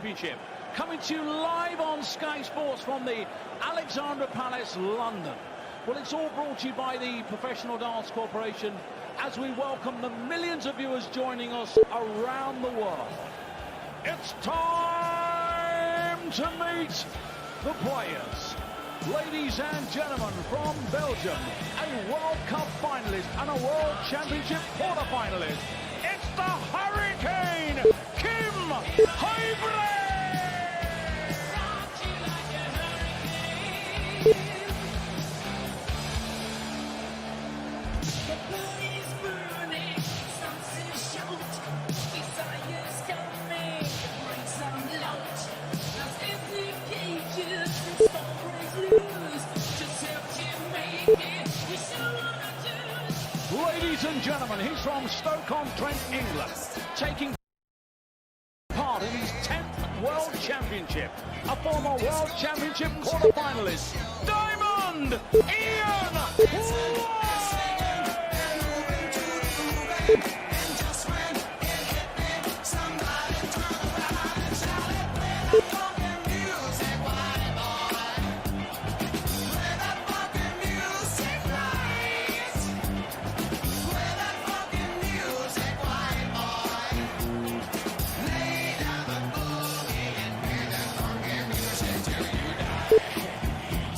Championship. Coming to you live on Sky Sports from the Alexandra Palace, London. Well, it's all brought to you by the Professional Dance Corporation as we welcome the millions of viewers joining us around the world. It's time to meet the players. Ladies and gentlemen, from Belgium, a World Cup finalist and a World Championship quarter-finalist, it's the Hurricane, Kim Huybrechts! Ladies and gentlemen, he's from Stoke-on-Trent, England, taking part in his 10th World Championship, a former World Championship quarter-finalist, Diamond Ian.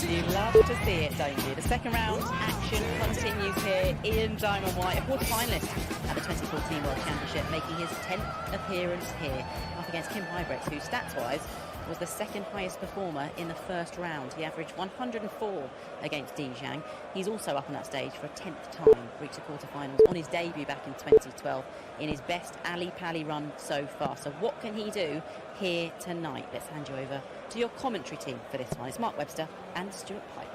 You love to see it, don't you? The second round action continues here. Ian Diamond White, a quarter-finalist at the 2014 World Championship, making his 10th appearance here, up against Kim Huybrechts, who stats-wise was the second highest performer in the first round. He averaged 104 against Di Zhang. He's also up on that stage for a 10th time, reached the quarter-finals on his debut back in 2012 in his best Ali-Pali run so far. So what can he do here tonight? Let's hand you over to your commentary team for this one. It's Mark Webster and Stuart Pike.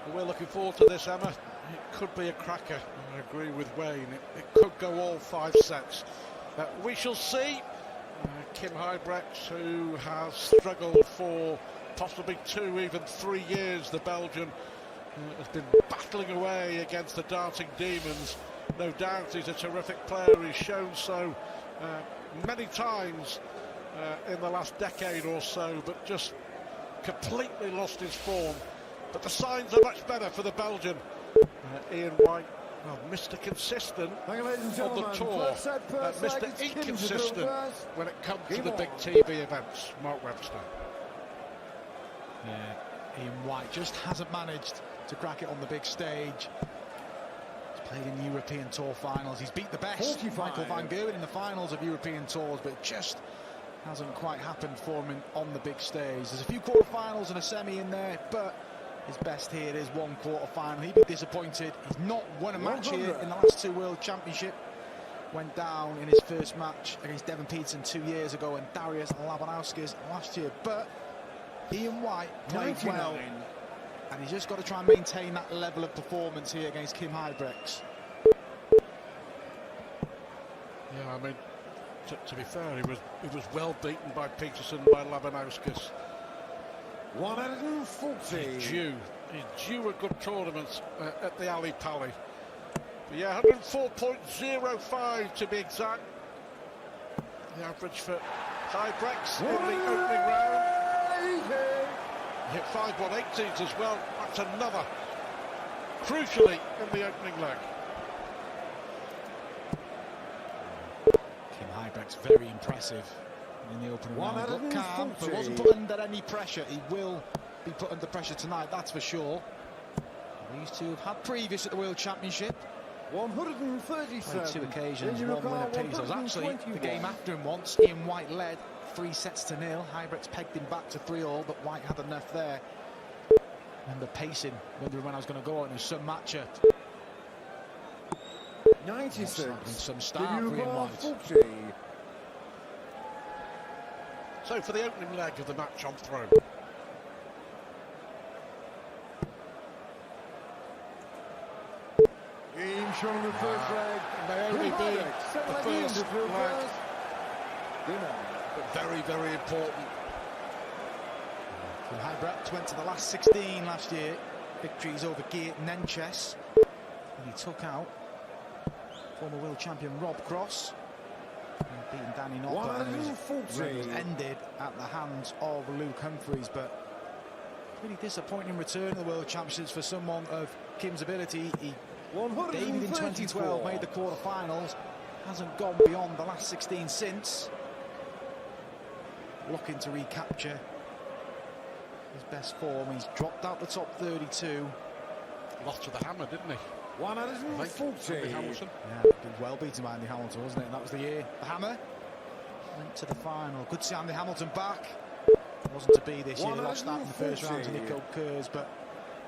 Well, we're looking forward to this, Emma. It could be a cracker. I agree with Wayne. It could go all 5 sets. We shall see. Kim Huybrechts, who has struggled for possibly 2, even 3 years, the Belgian, has been battling away against the darting demons. No doubt he's a terrific player. He's shown so many times in the last decade or so, but just completely lost his form. But the signs are much better for the Belgian. Ian White, well, Mr. Consistent on the tour, Mr. Inconsistent when it comes to the big TV events. Mark Webster. Yeah, Ian White just hasn't managed to crack it on the big stage. He's played in European Tour finals. He's beat the best, 45. Michael van Gerwen, in the finals of European Tours, but it just hasn't quite happened for him on the big stage. There's a few quarterfinals and a semi in there, but his best here is one quarter-final. He'd be disappointed. He's not won a match here in the last 2 World Championship. Went down in his first match against Devon Peterson 2 years ago and Darius Labanauskas last year. But Ian White played well, and he's just got to try and maintain that level of performance here against Kim Huybrechts. Yeah, I mean, to be fair, he was well beaten by Peterson, by Labanauskas. 140. He's due a good tournament at the Ali-Pali. Yeah, 104.05 to be exact. The average for Huybrechts in the opening round. He hit 5 1/18s as well. That's another, crucially, in the opening leg. Kim Huybrechts, very impressive in the opening round. Looked calm, but wasn't put under any pressure. He will be put under pressure tonight, that's for sure. These two have had previous at the World Championship. 137. Played 2 occasions, 1 win apiece. It was actually the game after him once. Ian White led 3 sets to 0. Huybrechts pegged him back to 3-all, but White had enough there. And the pacing, wondering when I was going to go on, it was some matchup. 96. Some start for Ian White. 40. So for the opening leg of the match on throw. Game shown the first leg. May only be the first leg, but very, very important. Huybrechts went to the last 16 last year. Victories over Geert Nenches. And he took out former world champion Rob Cross. And beating Danny Noppert. And his run was ended at the hands of Luke Humphries, but really disappointing return to the World Championships for someone of Kim's ability. He debuted in 2012, made the quarter-finals, hasn't gone beyond the last 16 since. Looking to recapture his best form. He's dropped out the top 32. Lost to the hammer, didn't he? 140. Hamilton. Yeah, did well beaten by Andy Hamilton, wasn't it? And that was the year. The hammer went to the final. Good to see Andy Hamilton back. It wasn't to be this year. They lost that in the first round to Nico Kurz, but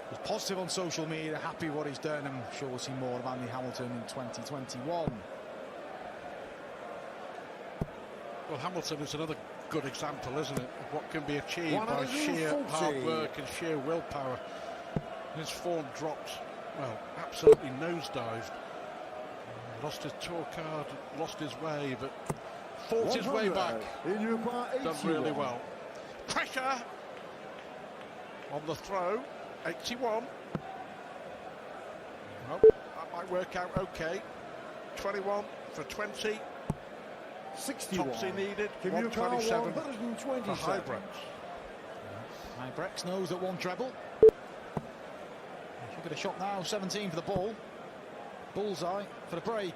was positive on social media, happy with what he's done. I'm sure we'll see more of Andy Hamilton in 2021. Well, Hamilton is another good example, isn't it, of what can be achieved by sheer hard work and sheer willpower. His form dropped, well, absolutely nosedived. Lost his tour card, lost his way, but fought his way back. Done really well. Pressure on the throw. 81. Oh, that might work out okay. 21 for 20. 61. Topsy needed. Give 127 for 127. Huybrechts. Huybrechts knows that one treble. Should get a shot now. 17 for the ball. Bullseye for the break.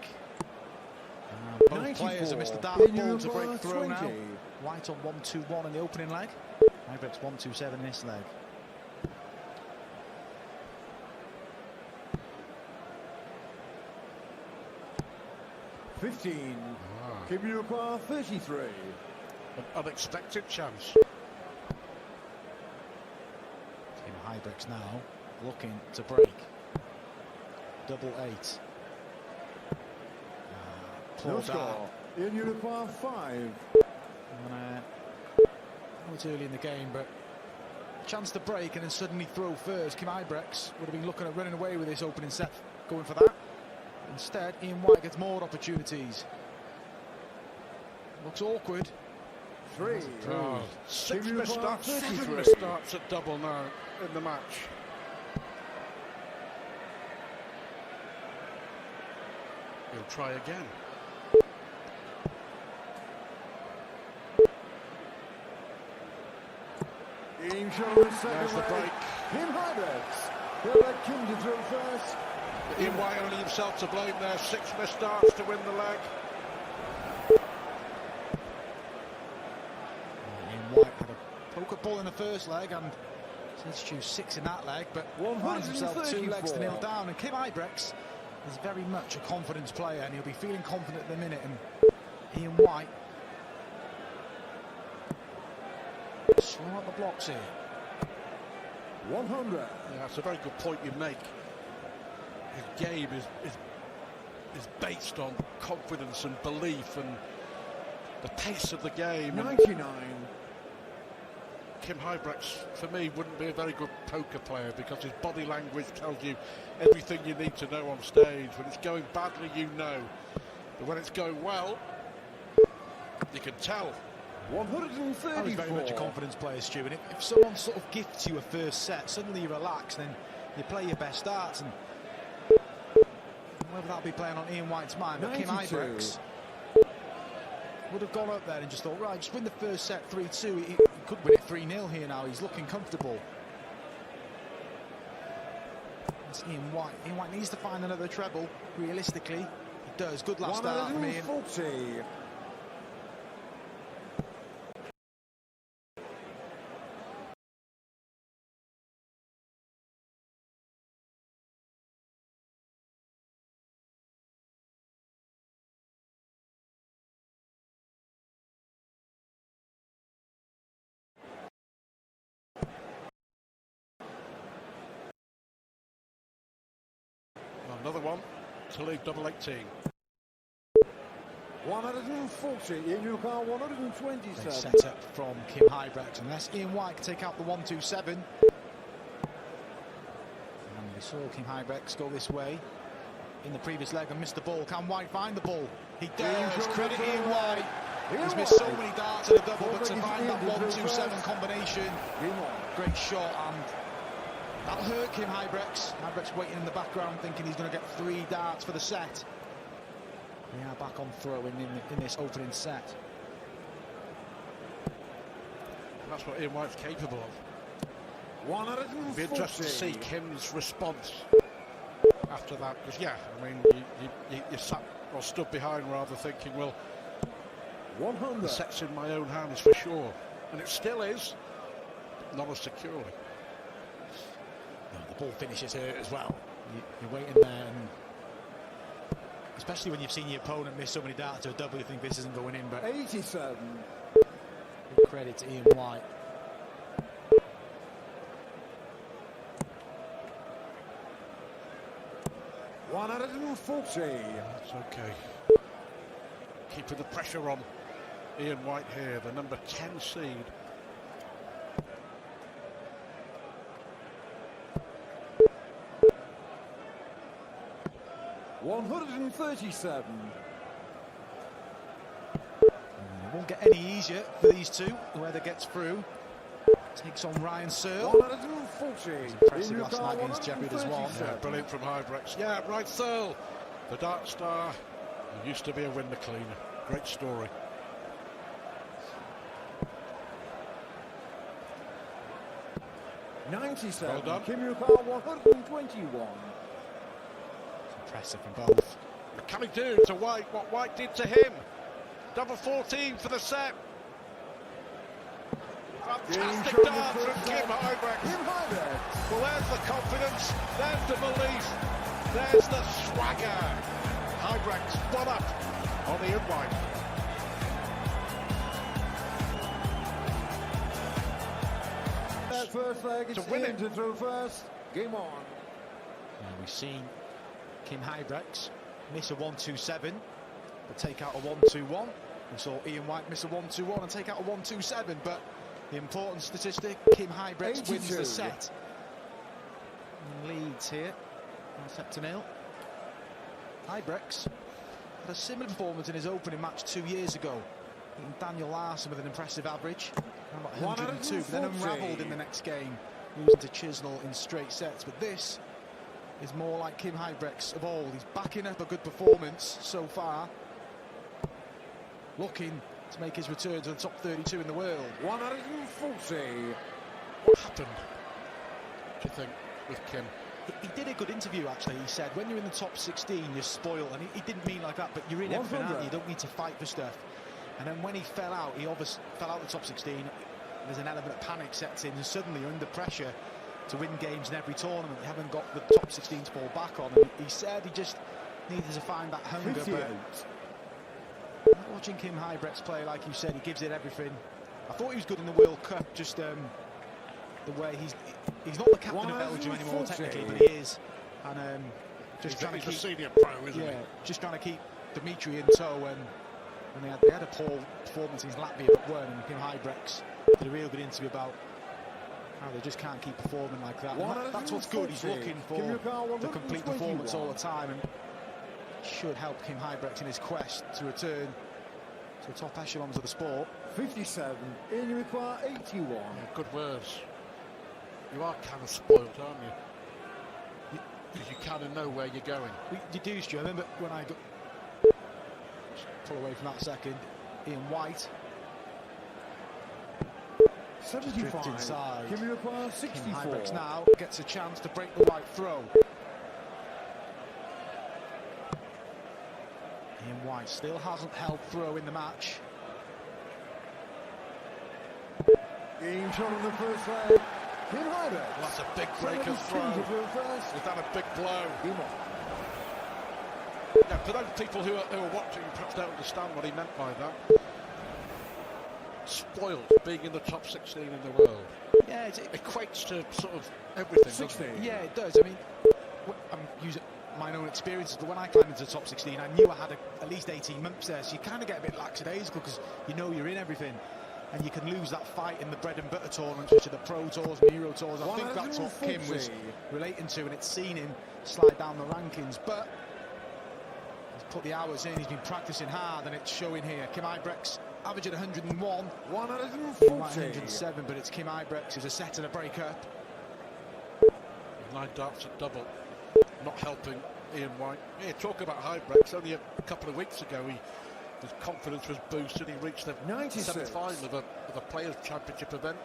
Both players have missed the dart ball to break through now. White on 1-2-1 in the opening leg. Huybrechts 1-2-7 in this leg. Give you a par 33. An unexpected chance. Tim Huybrechts now looking to break. Double 8. No score. In your par 5. It's early in the game, but chance to break and then suddenly throw first. Kim Huybrechts would have been looking at running away with this opening set, going for that. Instead, Ian White gets more opportunities. Looks awkward. 3. Oh, 6 Give you a missed par starts, 7 33. missed starts at double now in the match. He'll try again. Ian Showman's second There's the leg. break. Kim Huybrechts. They'll let Kim to throw first. Ian White only himself to blame there. 6 missed starts to win the leg. Ian White had a poker ball in the first leg and since choose 6 in that leg, but finds himself 2 legs to nil down. And Kim Huybrechts is very much a confidence player, and he'll be feeling confident at the minute. And Ian White slow up the blocks here. 100. Yeah, that's a very good point you make. His game is based on confidence and belief and the pace of the game. 99. Kim Huybrechts, for me, wouldn't be a very good poker player because his body language tells you everything you need to know on stage. When it's going badly, you know. But when it's going well, you can tell. 134. I was very much a confidence player, Stu, and if someone sort of gifts you a first set, suddenly you relax, then you play your best darts, and whether that'll be playing on Ian White's mind, but Kim 92. Huybrechts would have gone up there and just thought, right, just win the first set 3-2. He could win it 3-0 here now. He's looking comfortable. It's Ian White. Ian White needs to find another treble. Realistically, he does. Good last start from Ian. 140. Another one to leave double 18. 140. In your car 127. Set up from Kim Huybrechts, unless Ian White can take out the 1-2-7. And we saw Kim Huybrechts go this way in the previous leg and missed the ball. Can White find the ball? He does. Credit Ian White. He's missed so many darts at a double, but to find that 1-2-7 combination, great shot, and that'll hurt Kim Huybrechts. Huybrechts waiting in the background, thinking he's going to get 3 darts for the set. We are back on throwing in this opening set. That's what Ian White's capable of. 140. It'd be interesting to see Kim's response after that. Because, yeah, I mean, you sat or stood behind rather thinking, well, 100. the set's in my own hands for sure. And it still is, not as securely. No, the ball finishes hurt as well. You're waiting there, and especially when you've seen your opponent miss so many darts to a double, you think this isn't going in. But 87. big credit to Ian White. That's okay. Keeping the pressure on Ian White here, the number 10 seed. $137. It won't get any easier for these two. Whoever gets through takes on Ryan Searle. 140. Impressive last night against Jeffrey as well. Yeah, brilliant from Huybrechts. Yeah, Ryan Searle, the dart star, who used to be a window cleaner. Great story. $97. Well done. Kim Yukar, 121. Impressive from both. Can he do to White what White did to him? Double 14 for the set. Fantastic dart from Kim Huybrechts. Kim Huybrechts. Well, there's the confidence, there's the belief, there's the swagger. Huybrechts, one up on Ian White. That first leg, it's To win Ian it. to throw first. Game on. And we've seen Kim Huybrechts miss a 1-2-7, but take out a 1-2-1. We saw Ian White miss a 1-2-1 and take out a 1-2-7, but the important statistic, Kim Huybrechts wins 82. the set. And leads here, 1-0. Huybrechts had a similar performance in his opening match 2 years ago, beating Daniel Larson with an impressive average, around about 102, but then 140. unravelled in the next game, losing to Chisnell in straight sets. But this is more like Kim Huybrechts of old. He's backing up a good performance so far, looking to make his return to the top 32 in the world. 140. What happened, do you think, with Kim? He did a good interview, actually. He said, when you're in the top 16, you're spoiled. And he didn't mean like that, but you're in everything, aren't you? You don't need to fight for stuff. And then when he fell out, he obviously fell out of the top 16. There's an element of panic sets in, and suddenly you're under pressure to win games in every tournament. You haven't got the top 16 to fall back on. And he said he just needed to find that hunger. 58. But watching Kim Huybrechts play, like you said, he gives it everything. I thought he was good in the World Cup, just the way he's not the captain of Belgium anymore technically, but he is. And just trying to keep a senior pro, isn't he? just trying to keep Dimitri in tow. And they had a poor performance in Latvia, but won. And Kim Huybrechts did a real good interview about how they just can't keep performing like that. And that's what's good. He's looking for the complete performance all the time, and should help Kim Huybrechts in his quest to return to the top echelons of the sport. 57. In you require 81. Yeah, good words. You are kind of spoiled, aren't you? Because you kind of know where you're going. You do, Stu. I remember when I got... Pull away from that second. Ian White. 75. Drift inside. Kim require Kim 64. Huybrechts now gets a chance to break the White throw. Ian White still hasn't held throw in the match. Game shot on the first leg. Kim Huybrechts. That's a big break of throw. Is that a big blow? Game on. Now, for those people who are watching and perhaps don't understand what he meant by that, spoiled being in the top 16 in the world. Yeah, It equates to sort of everything. 16. yeah, it does. I mean, I'm using my own experiences, but when I climbed into the top 16, I knew I had at least 18 months there, so you kind of get a bit lackadaisical because you know you're in everything. And you can lose that fight in the bread and butter tournaments, which are the Pro Tours and Euro Tours. I think that's what Kim was relating to, and it's seen him slide down the rankings. But he's put the hours in, he's been practicing hard, and it's showing here. Kim Huybrechts averaging 101, 140. 107, but it's Kim Huybrechts who's a set and a break up. 9 darts at double, not helping Ian White. Yeah, talk about Huybrechts. Only a couple of weeks ago, he His confidence was boosted. He reached the 96. semi-final of a Players' Championship event.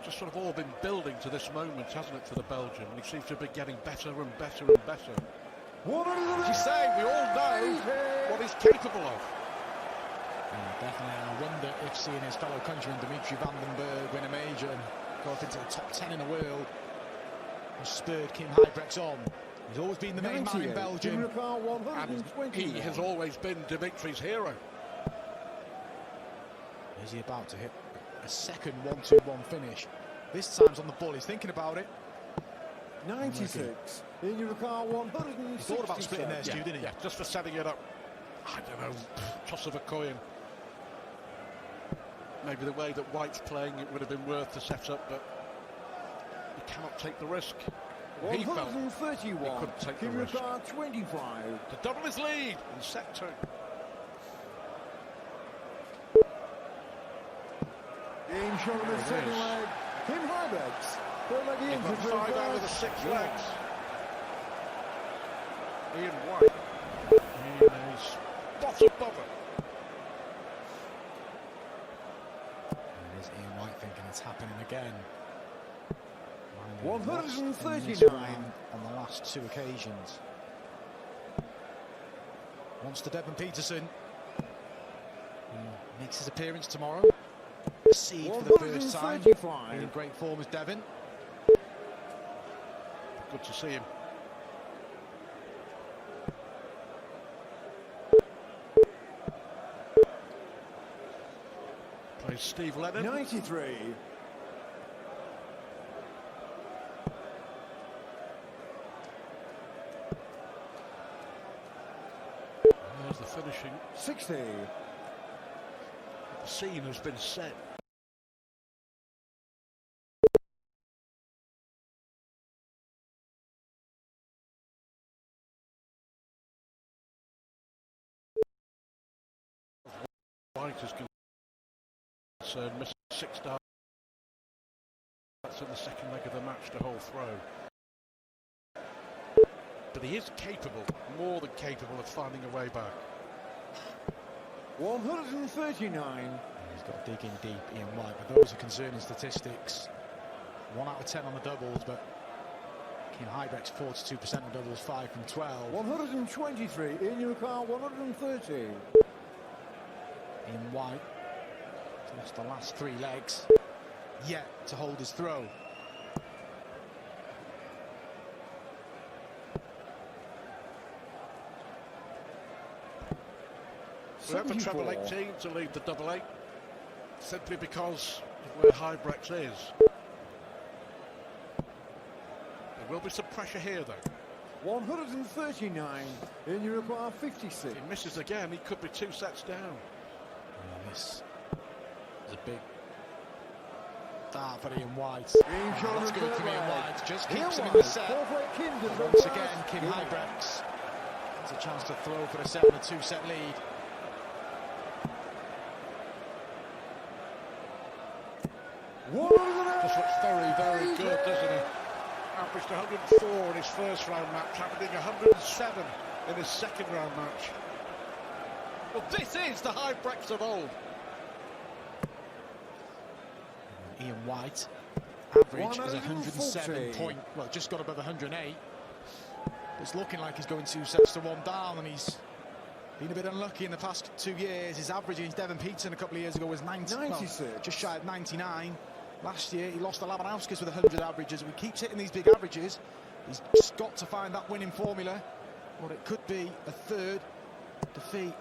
Just sort of all been building to this moment, hasn't it, for the Belgian? He seems to be getting better and better and better. As you say, we all know what he's capable of. Yeah, definitely. I wonder if seeing his fellow countryman Dimitri van den Berg win a major and go up into the top 10 in the world has spurred Kim Huybrechts on. He's always been the main man in Belgium. And he has always been Dimitri's hero. Is he about to hit a second 1-2-1 finish? This time's on the ball. He's thinking about it. 96. In your car, 160. He thought about splitting there, Stu, didn't he? Yeah, just for setting it up. I don't know, toss of a coin. Maybe the way that White's playing, it would have been worth the setup, but he cannot take the risk. He felt he couldn't take the risk. 25. To double his lead in set 2. Game shot on the second leg. Kim Huybrechts. He's got 5 out of the 6 legs. Ian White. In a spot above him. And is Ian White thinking it's happening again? 139 on the last 2 occasions. Wants to Devon Peterson. He makes his appearance tomorrow. Seed for the first time. In great form as Devon. Good to see him. Plays Steve Lennon. 93. There's the finishing. 60. The scene has been set. White is concerned, missed 6 darts in the second leg of the match to hold throw. But he is capable, more than capable, of finding a way back. 139. He's got to dig in deep, Ian White, but those are concerning statistics. 1 out of 10 on the doubles, but Kim Huybrechts 42% on doubles, 5 from 12. 123. In your car, 130. Ian White lost the last 3 legs, yet to hold his throw. We have a treble 18 to lead the double 8, simply because of where Huybrechts is. There will be some pressure here, though. 139. In your car, 56. If he misses again, he could be 2 sets down. This is a big start for Ian White. That's good from Ian White. Just keeps him in the set. Once again, Kim Huybrechts has a chance to throw for the set and a 2-set lead. Just looks very, very good, doesn't he? Averaged 104 in his first round match, averaging 107 in his second round match. Well, this is the Huybrechts of old. Ian White, average is 107 point, well, just got above 108. It's looking like he's going 2 sets to 1 down, and he's been a bit unlucky in the past 2 years. His average against Devon Peterson a couple of years ago was 96, well, just shy of 99. Last year he lost to Labanauskas with 100 averages. If he keeps hitting these big averages, he's just got to find that winning formula, or it could be a 3rd defeat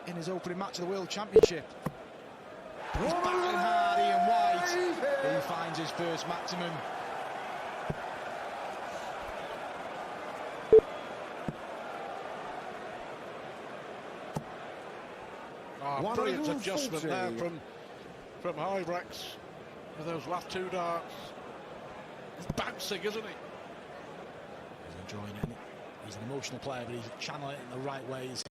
in his opening match of the World Championship. He's battling hard, Ian White. He finds his first maximum. Brilliant adjustment there from Huybrechts with those last 2 darts. He's bouncing, isn't he? He's enjoying it. He's an emotional player, but he's channeling it in the right ways.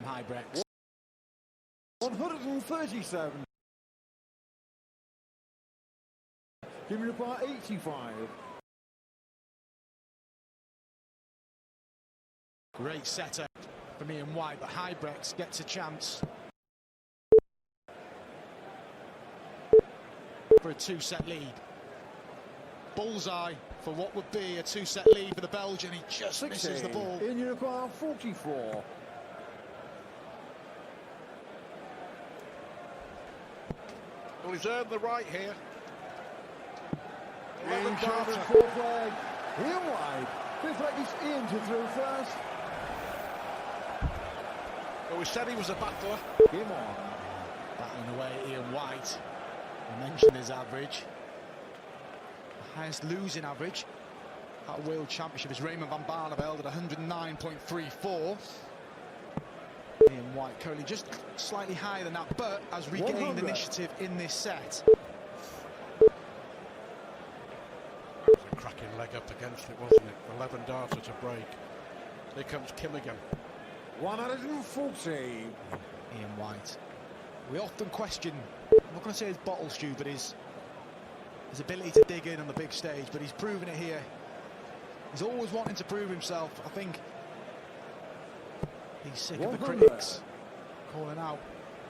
Huybrechts. 137. Give me reply 85. Great setup from Ian White, but Huybrechts gets a chance for a two-set lead. Bullseye for what would be a two-set lead for the Belgian. He just misses the ball. In you require 44. Well, he's earned the right here. Ian Charles, fourth leg. Ian White. Fifth leg is Ian to throw first. Well, we said he was a battler. Game on. Battling away, Ian White. We mentioned his average. The highest losing average at a World Championship is Raymond van Barneveld at 109.34. Ian White currently just slightly higher than that, but has regained 100. initiative in this set. It was a cracking leg up against it, wasn't it? 11 darts at a break. Here comes Kim again. 140. Ian White. We often question, I'm not going to say his bottle stew, but his ability to dig in on the big stage, but he's proven it here. He's always wanting to prove himself. I think he's sick of the critics calling out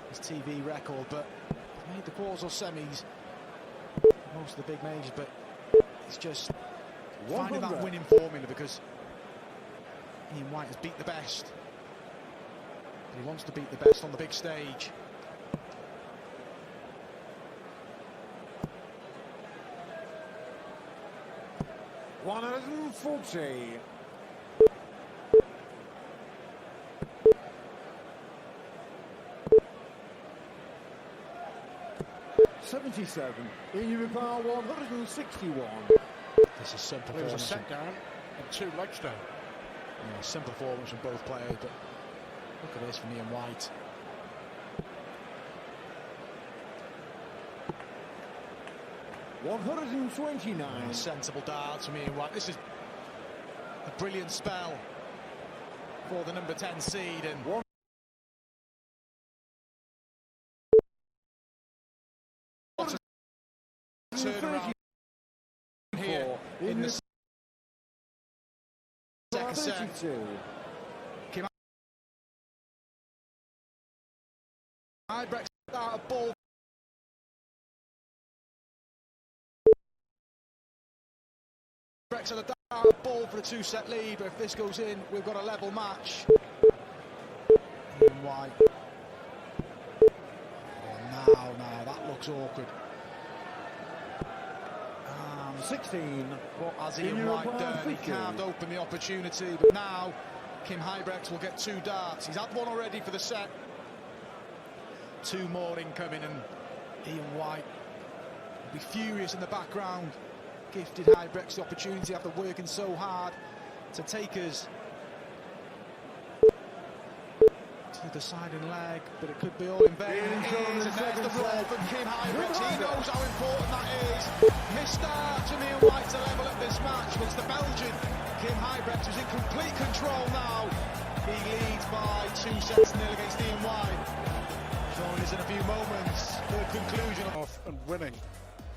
his TV record, but he's made the quarters or semis, most of the big majors, but he's just finding that winning formula because Ian White has beat the best. He wants to beat the best on the big stage. $140. 77. In you require 161. This is simple It was a performance. set down and 2 legs down. Yeah, simple performance from both players, but look at this from Ian White. $129. Sensible darts from Ian White. This is a brilliant spell for the number 10 seed, and what a turnaround here in the second set. 32. Huybrechts out of ball. Huybrechts had a out of ball for a two-set lead, but if this goes in, we've got a level match. Ian White. Oh, now that looks awkward. 16. What has Ian White done? He carved open the opportunity, but now Kim Huybrechts will get 2 darts. He's had one already for the set. 2 more incoming, and Ian White will be furious in the background. Gifted Huybrechts the opportunity after working so hard to take us to the deciding leg, but it could be all in vain. And there's the ball from Kim Huybrechts. He knows how important that is. Misstart from Ian White to level up this match, but it's the Belgian Kim Huybrechts who's in complete control now. He leads by 2-0 against Ian White. Join us in a few moments for the conclusion. Off and winning.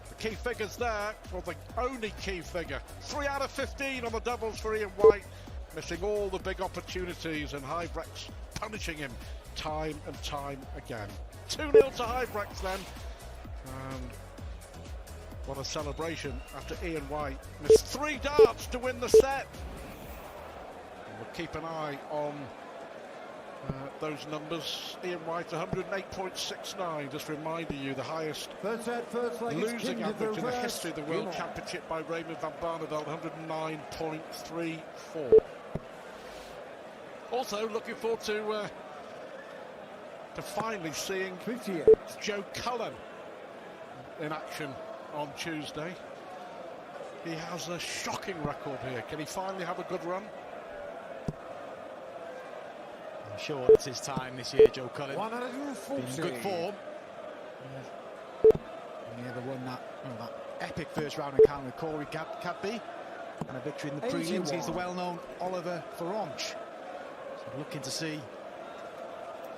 The key figures there, well, the only key figure. 3 out of 15 on the doubles for Ian White, missing all the big opportunities, and Huybrechts punishing him time and time again. 2-0 to Huybrechts then, and what a celebration after Ian White missed 3 darts to win the set. And we'll keep an eye on those numbers. Ian White 108.69, just reminding you the highest First set, first leg. losing average in the history of the World Championship by Raymond van Barneveld, 109.34. Also looking forward to finally seeing 58. Joe Cullen in action on Tuesday. He has a shocking record here. Can he finally have a good run? I'm sure it's his time this year, Joe Cullen. 140. Been in good form. He never won that epic first round encounter with Corey Cadby, and a victory in the prelims. He's the well-known Oliver Ferranche. So looking to see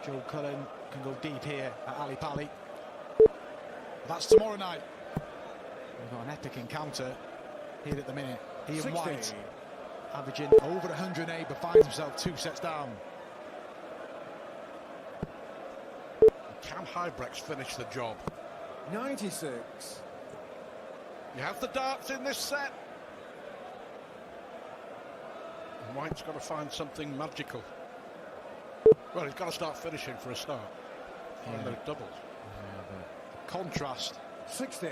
Joe Cullen can go deep here at Ali Pali. That's tomorrow night. We've got an epic encounter here at the minute. Ian 60. White averaging over 108, but finds himself 2 sets down. Can Huybrechts finish the job? 96. You have the darts in this set. And White's got to find something magical. Well, he's got to start finishing for a start. Find those doubles. The contrast 60.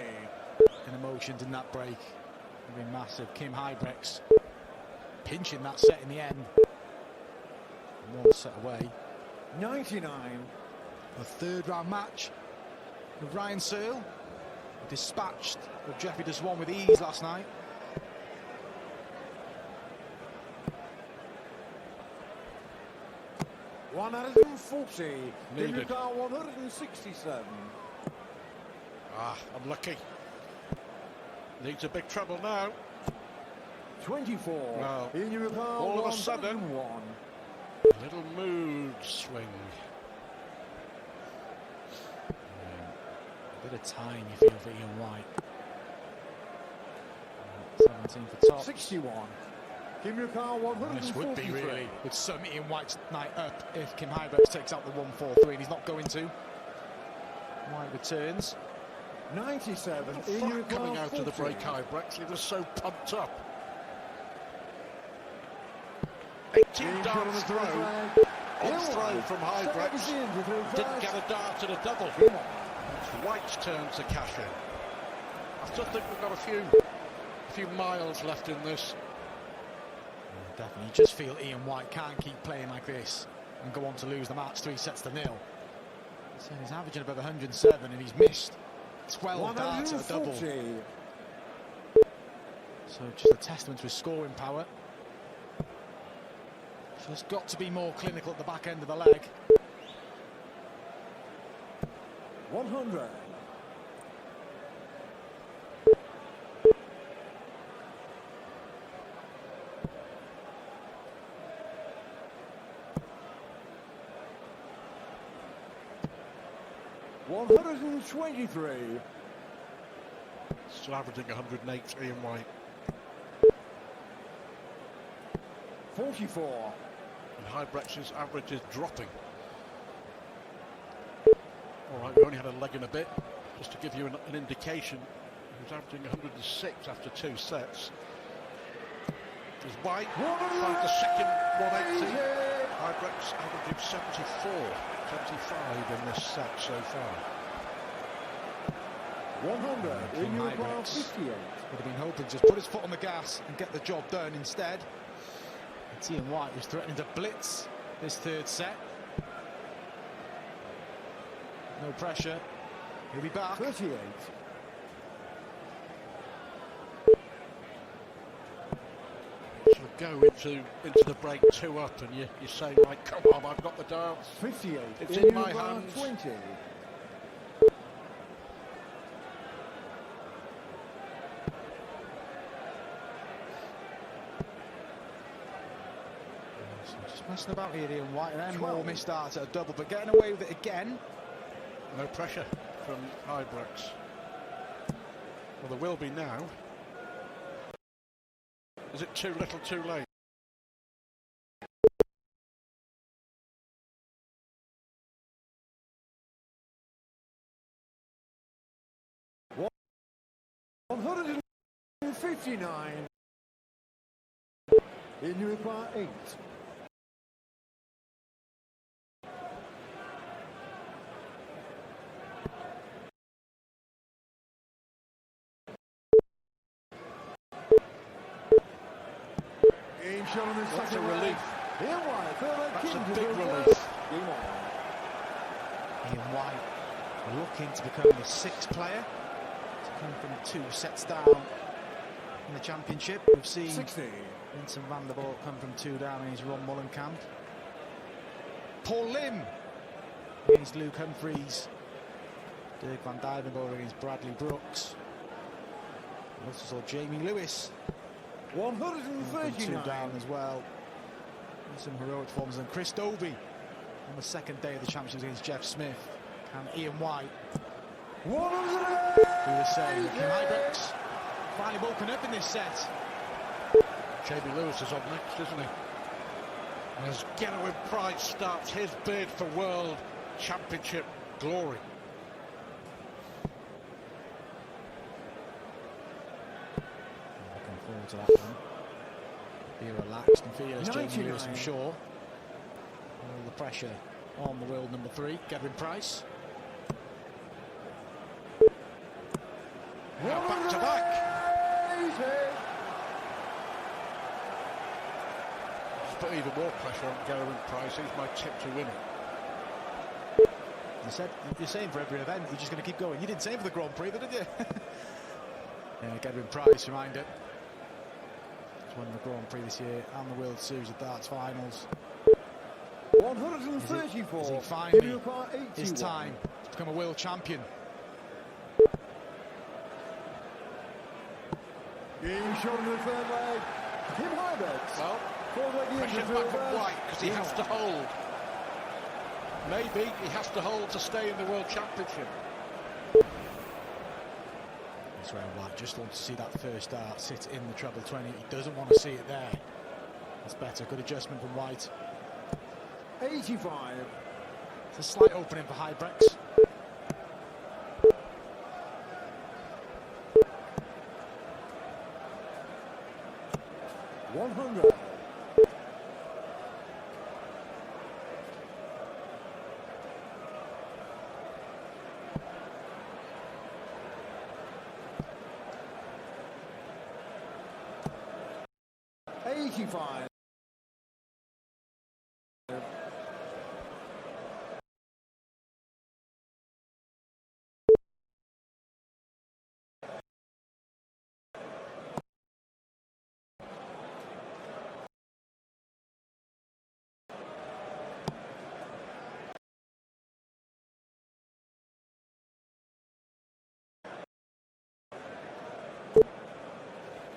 in emotions in that break have been massive. Kim Huybrechts pinching that set in the end. 1 set away. 99. A 3rd round match with Ryan Searle. Dispatched of Jeffrey Deswan with ease last night. $140. Needed. 167. Ah, unlucky. Needs a big trouble now. 24. Well, In your all of a sudden, 101. a little mood swing. A bit of time you feel for Ian White. 17 for top. 61. Kim your car 143. This would be really, would sum Ian White's night up if Kim Huybrechts takes out the 143, and he's not going to. White returns. 97. Little flat coming out of the break, Huybrechts. He was so pumped up. 18 darts throw. On throw from Huybrechts. Didn't get a dart and a double. It's White's turn to cash in. I still think we've got a few miles left in this. Definitely, you just feel Ian White can't keep playing like this and go on to lose the match 3 sets to 0. So he's averaging above 107 and he's missed 12 darts at a double. So just a testament to his scoring power. So there's got to be more clinical at the back end of the leg. 100. $123. Still averaging 108, Ian White. 44. And Huybrechts' average is dropping. All right, we only had a leg and a bit, just to give you an indication. He was averaging 106 after 2 sets. There's White, finds the second 180. Huybrechts averaging 75 in this set so far. 100. In your car 58. Would have been hoping to just put his foot on the gas and get the job done instead. It's Ian White who's threatening to blitz this 3rd set. No pressure. He'll be back. 38. Go into the break 2 up, and you say, right, come on, I've got the darts. 58. It's in my hands. 20. Just messing about here, Ian White, and then 12. more missed darts at a double, but getting away with it again. No pressure from Huybrechts. Well, there will be now. Is it too little, too late? $159. In your car 8. That's a relief. That's a big relief. Ian White looking to become the 6th player to come from 2 sets down in the championship. We've seen 60. Vincent van der Voort come from 2 down in his Ron Mullenkamp. Paul Lim against Luke Humphries. Dirk van Dijvenbode against Bradley Brooks. We also saw Jamie Lewis 139. 2 down as well. And some heroic forms. And Chris Dobey on the 2nd day of the championship against Jeff Smith. And Ian White Who was saying that Huybrechts finally woken up in this set. Jamie Lewis is on next, isn't he? As Gerwin Price starts his bid for World Championship glory. Looking forward to that one. Be relaxed and fearless, Jamie Lewis, I'm sure. All the pressure on the world number 3, Gerwin Price. Now back to back. Let's put even more pressure on Gerwin Price. He's my tip to win it. You said you're saying for every event you're just going to keep going. You didn't say for the Grand Prix, did you? Yeah, Gerwin Price, reminder. He's won the Grand Prix this year and the World Series of Darts finals. 134. Is he finally his time to become a world champion? Being shot in the third leg. Kim Huybrechts. Well, pressure's back on White because he has to hold. Maybe he has to hold to stay in the World Championship. That's where White just wants to see that first dart sit in the treble 20. He doesn't want to see it there. That's better. Good adjustment from White. 85. It's a slight opening for Huybrechts. $100. $85.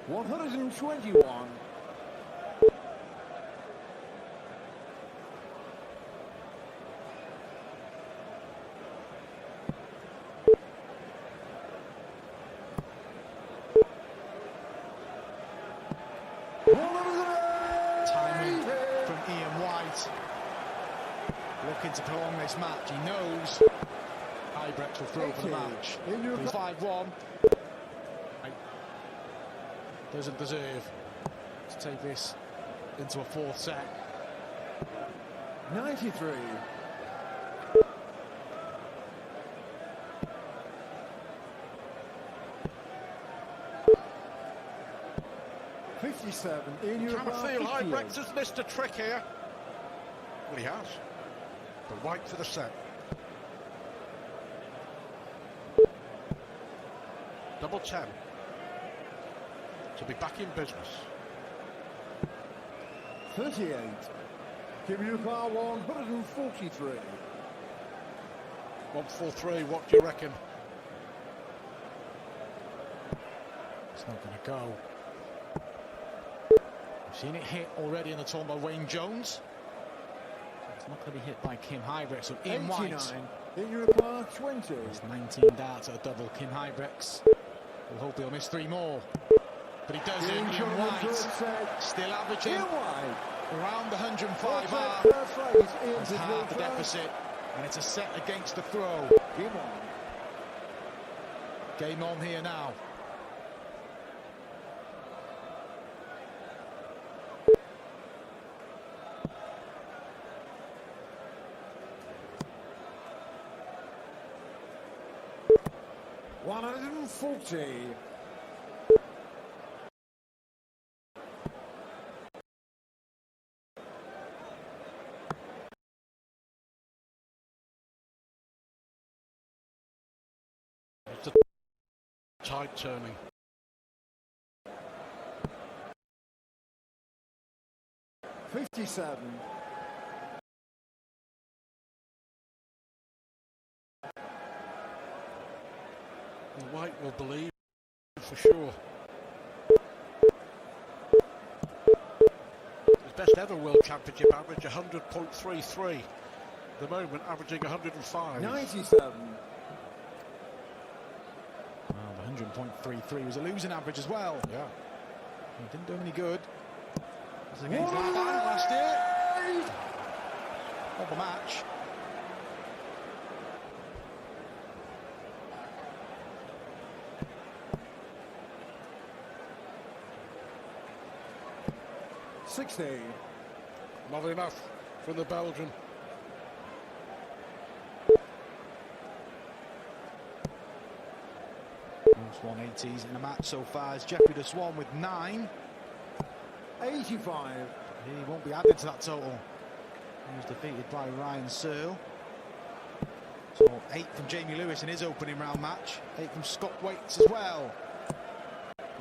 $121. Timing from Ian White. Looking to prolong this match. He knows Huybrechts will throw for the match. 5-1. Doesn't deserve to take this into a fourth set. 93. $57. Trying to feel Huybrechts has missed a trick here. Well, he has. But White for the set. Double 10. To be back in business. 38. Kim Yuka 143. 143, what do you reckon? It's not going to go. We've seen it hit already in the tournament by Wayne Jones. It's not going to be hit by Kim Huybrechts. So Ian White. In Yuka 20. It's 19 darts at a double. Kim Huybrechts will hope he'll miss 3 more. But he doesn't. Ian White still averaging around the 105 mark. It's half the deficit, and it's a set against the throw. Game on here now. $140. It's a tide turning. $57. White will believe for sure. His best ever World Championship average 100.33. The moment averaging 105. 97. 100.33 was a losing average as well. Yeah. He didn't do him any good. This is against last year. Of the match. Not enough from the Belgian. Most 180s in the match so far is Jeffrey de Swan with 9. 85. He won't be added to that total. He was defeated by Ryan Searle. So 8 from Jamie Lewis in his opening round match. 8 from Scott Waits as well.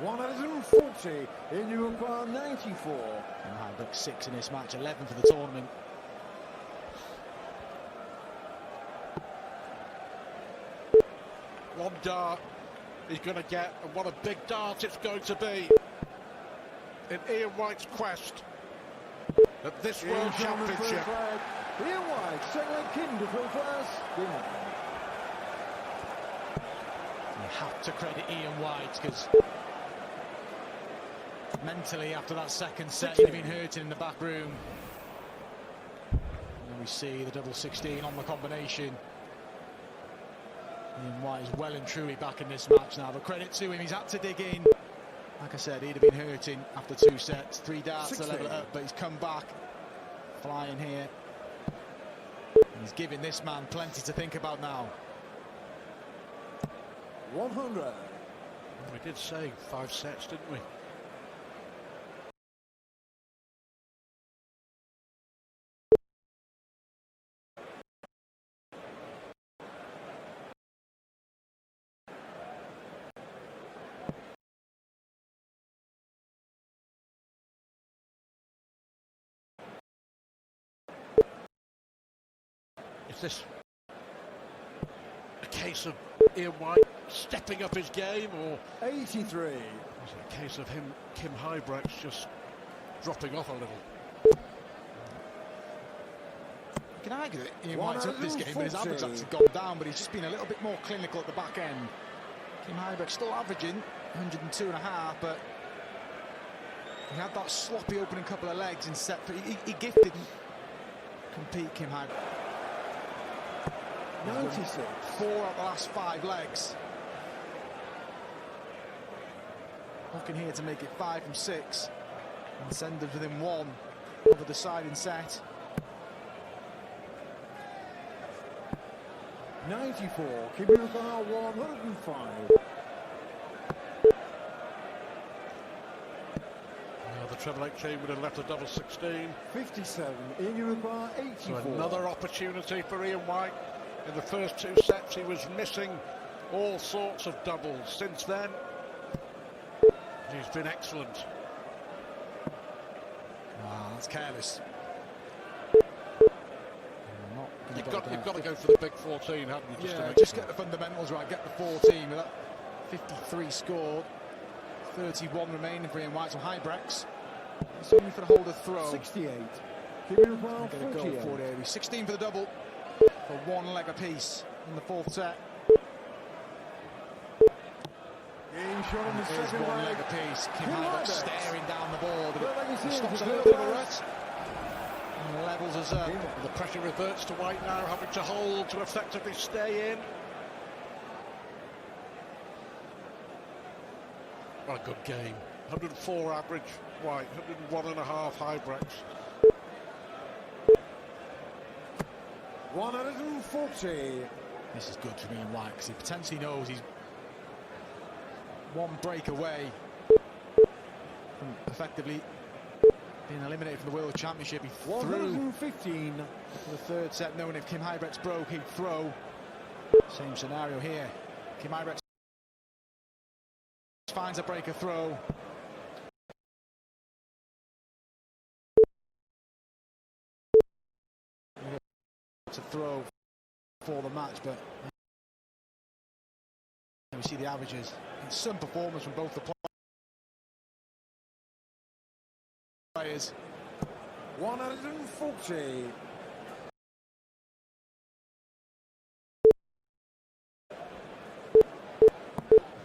140 in Europa 94. And Huybrechts 6 in this match, 11 for the tournament. One dart he's going to get, and what a big dart it's going to be in Ian White's quest at this World Championship. Ian White, second Kim to fill first. You have to credit Ian White, because mentally after that second set he'd have been hurting in the back room. And we see the double 16 on the combination. Ian White is well and truly back in this match now, but credit to him, he's had to dig in. Like I said, he'd have been hurting after 2 sets, 3 darts to level it up, but he's come back flying here. And he's giving this man plenty to think about now. 100. We did say 5 sets, didn't we? Is this a case of Ian White stepping up his game, or 83. is it a case of Kim Huybrechts just dropping off a little? You can argue that Ian White's up this game, but his average has gone down, but he's just been a little bit more clinical at the back end. Kim Huybrechts still averaging 102.5, but he had that sloppy opening couple of legs in set. He gifted compete Kim Huybrechts. 96. 4 out of the last 5 legs. Looking here to make it 5 from 6 and send them within 1 over the deciding set. 94. Kibuka 105. The treble 18 would have left a double 16. 57 in Europa 84. So another opportunity for Ian White. In the first 2 sets he was missing all sorts of doubles. Since then he's been excellent. That's careless. You've got to go for the big 14, haven't you? Just get the fundamentals right, get the 14 with that 53 scored. 31 remaining for Ian White, so Huybrechts. He's only for the holder throw. 68. Kibuka 48. 16 for the double. For 1 leg apiece in the 4th set. Game shot on the Here's second 1 leg. leg apiece. Kim Huybrechts staring down the board. He Stops a little bit of a rut. And levels us up. The pressure reverts to White now, having to hold to effectively stay in. What a good game. 104 average White, 101.5 Huybrechts. 140. This is good for Ian White, because he potentially knows he's 1 break away from effectively being eliminated from the World Championship. He threw 115 for the 3rd set, knowing if Kim Huybrechts broke, he'd throw. Same scenario here. Kim Huybrechts finds a breaker throw. To throw for the match, but we see the averages. It's some performance from both the players. 140.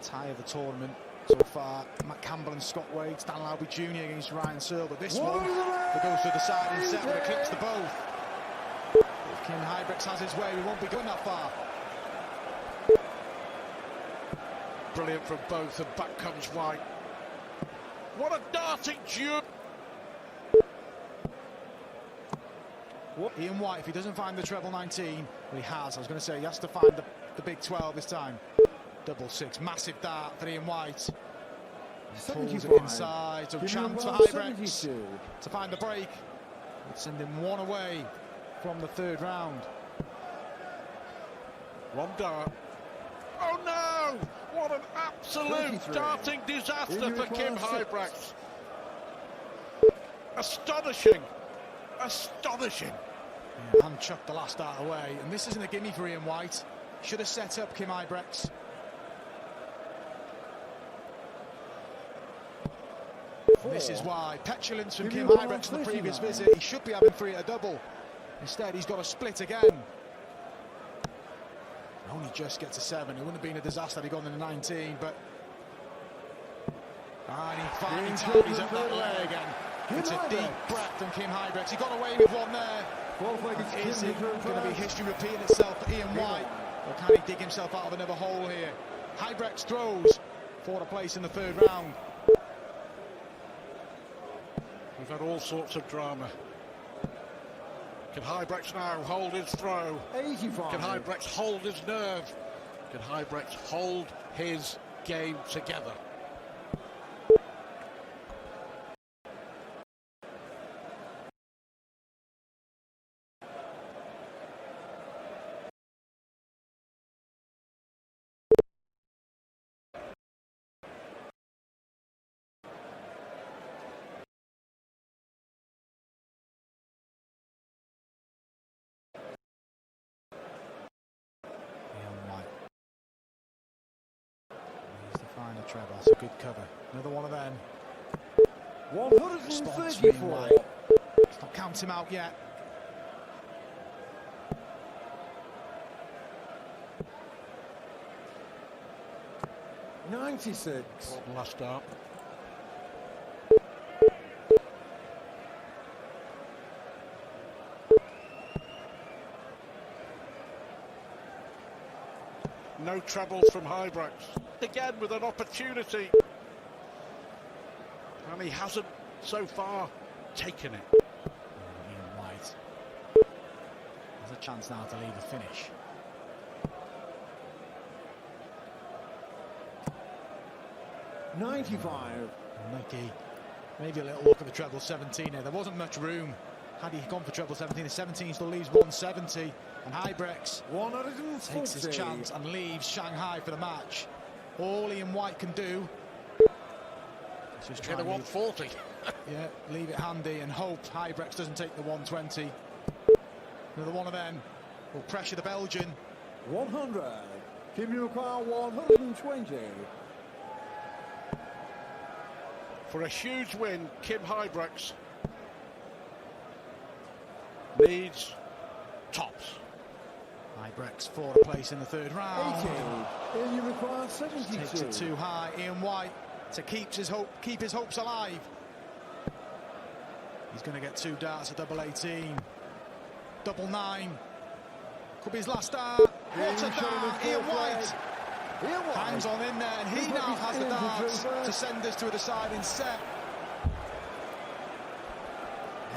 tie of the tournament so far. Matt Campbell and Scott Wade, Stan Lowby Jr. against Ryan Searle, but this one that goes to the side and set, but it clicks the both. If Kim Huybrechts has his way, we won't be going that far. Brilliant from both, and back comes White. What a darting duel! Ian White, if he doesn't find the treble 19, well, he has. I was going to say he has to find the big 12 this time. Double six, massive dart for Ian White. Pulls it inside, so chance for Huybrechts to find the break. It's sending one away from the third round. One dart. Oh no! What an absolute darting disaster for Kim Huybrechts. Astonishing. Astonishing. Yeah, and chucked the last dart away, and this isn't a gimme for Ian White. Should have set up Kim Huybrechts. This is why petulance from Kim Huybrechts in the previous visit. He should be having 3 at a double. Instead, he's got a split again. Only just gets a 7. It wouldn't have been a disaster had he gone in the 19, but he finally ties up that leg again. It's a deep breath from Kim Huybrechts. He got away with one there. Is it going to be history repeating itself for Ian White, or can he dig himself out of another hole here? Huybrechts throws for a place in the third round. We've had all sorts of drama. Can Huybrechts now hold his throw? 85. Can Huybrechts hold his nerve? Can Huybrechts hold his game together? Treble, that's a good cover. Another one of them. 134. Let's not count him out yet. $96. Last start. No trebles from Huybrechts. Again with an opportunity. And he hasn't so far taken it. Ian White. There's a chance now to leave a finish. $95. Mickey, maybe a little look at the treble 17 here. There wasn't much room. Had he gone for treble 17, the 17 still leaves 170. And Huybrechts takes his chance and leaves Shanghai for the match. All Ian White can do is just try to 140. Yeah, leave it handy and hope Huybrechts doesn't take the 120. Another one of them will pressure the Belgian. 100. Kim, you require 120. For a huge win, Kim Huybrechts needs tops. Huybrechts for a place in the third round. 80. And you require 72. Takes it too high. Ian White to keep his hopes alive. He's going to get 2 darts at double 18. Double 9. Could be his last dart. What a dart, Ian White. Hangs on in there, and he now has the darts to send us to a deciding set.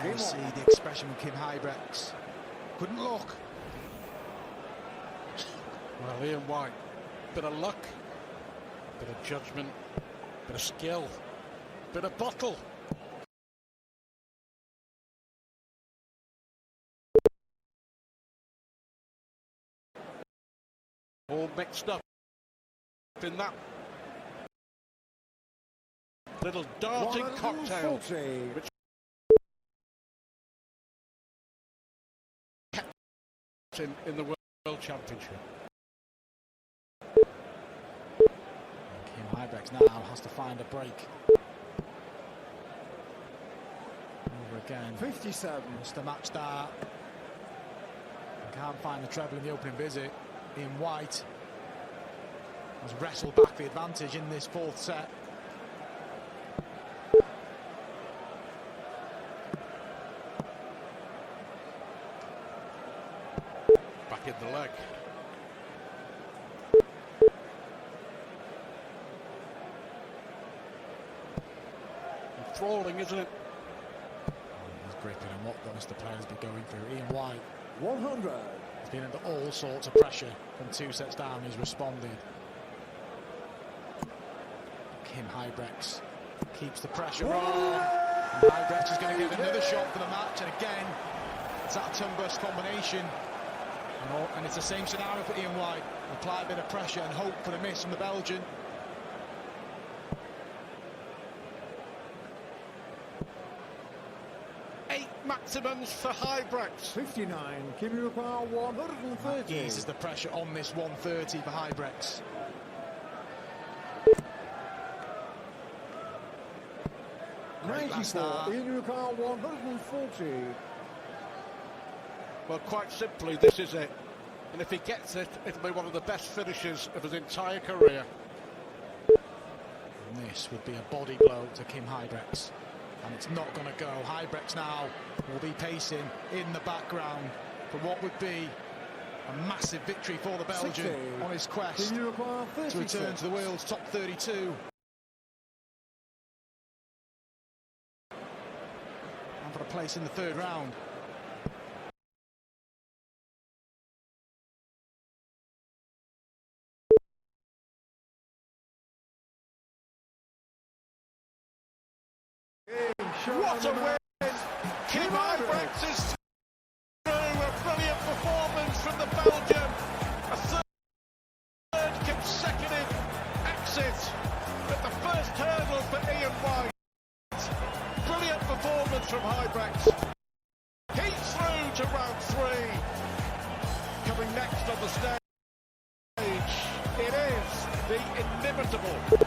There you see the expression from Kim Huybrechts. Couldn't look. Well, Ian White, bit of luck, bit of judgment, bit of skill, bit of bottle. All mixed up in that little darting cocktail, which kept in the World Championship. Kim Huybrechts now has to find a break. Over again. 57. Just a match dart. Can't find the treble in the opening visit. Ian White has wrestled back the advantage in this fourth set. Back in the leg. Enthralling, isn't it? He's gripping, and what must the players be going through? Ian White 100. has been under all sorts of pressure from 2 sets down. He's responded. Kim Huybrechts keeps the pressure on. And Huybrechts is going to get another shot for the match, and again, it's that turn-burst combination. And it's the same scenario for Ian White. Apply a bit of pressure and hope for the miss from the Belgian. Eight maximums for Huybrechts. 59. Kim require 130. Eases the pressure on this 130 for Huybrechts. Great last start. 94. Ian require 140. Well, quite simply, this is it. And if he gets it, it'll be one of the best finishes of his entire career. And this would be a body blow to Kim Huybrechts. And it's not going to go. Huybrechts now will be pacing in the background for what would be a massive victory for the Belgian 60. on his quest Kim require to 36. return to the world's top 32. And for a place in the third round. What a win! Kim Huybrechts is through. A brilliant performance from the Belgian. A third consecutive exit at the first hurdle for Ian White. Brilliant performance from Huybrechts. He's through to round 3. Coming next on the stage, it is the inimitable